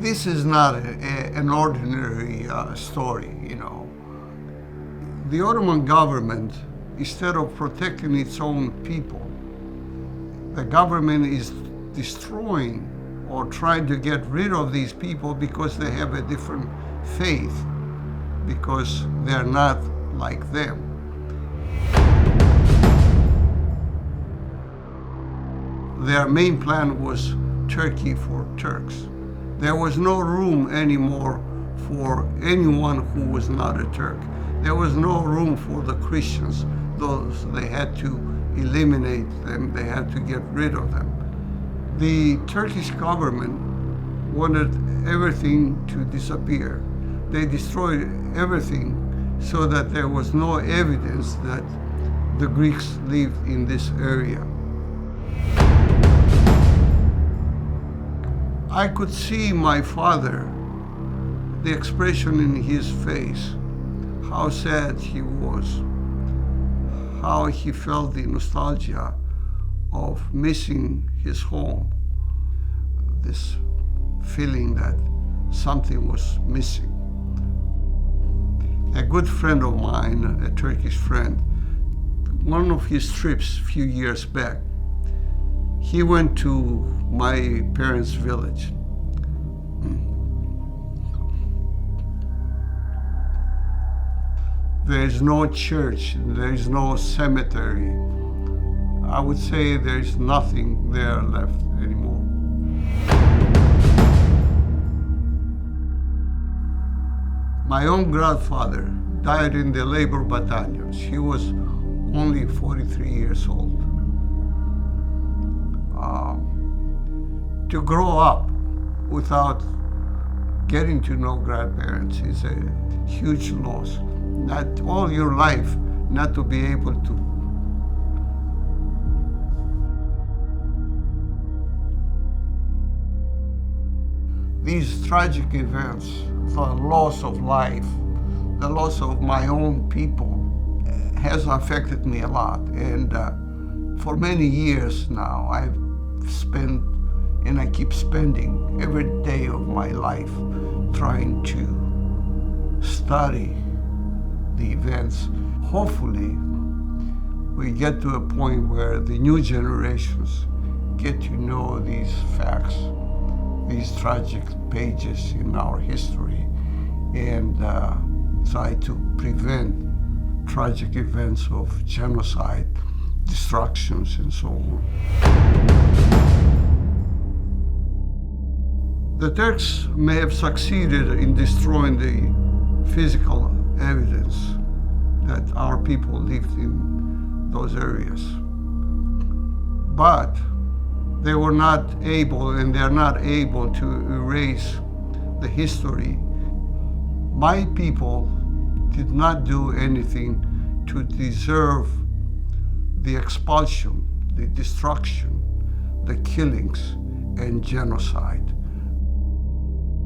This is not an ordinary story, you know. The Ottoman government, instead of protecting its own people, the government is destroying or trying to get rid of these people because they have a different faith, because they're not like them. Their main plan was Turkey for Turks. There was no room anymore for anyone who was not a Turk. There was no room for the Christians. Those, they had to eliminate them, they had to get rid of them. The Turkish government wanted everything to disappear. They destroyed everything so that there was no evidence that the Greeks lived in this area. I could see my father, the expression in his face, how sad he was, how he felt the nostalgia of missing his home, this feeling that something was missing. A good friend of mine, a Turkish friend, one of his trips a few years back, he went to my parents' village. There is no church, there is no cemetery. I would say there is nothing there left anymore. My own grandfather died in the labor battalions. He was only 43 years old. To grow up without getting to know grandparents is a huge loss. Not all your life, not to be able to. These tragic events, the loss of life, the loss of my own people, has affected me a lot. And for many years now, I've spent, and I keep spending every day of my life trying to study the events. Hopefully, we get to a point where the new generations get to know these facts, these tragic pages in our history, and try to prevent tragic events of genocide, destructions, and so on. The Turks may have succeeded in destroying the physical evidence that our people lived in those areas. But they were not able, and they're not able to erase the history. My people did not do anything to deserve the expulsion, the destruction, the killings, and genocide.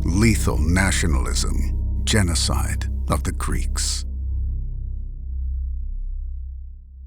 Lethal nationalism, genocide of the Greeks.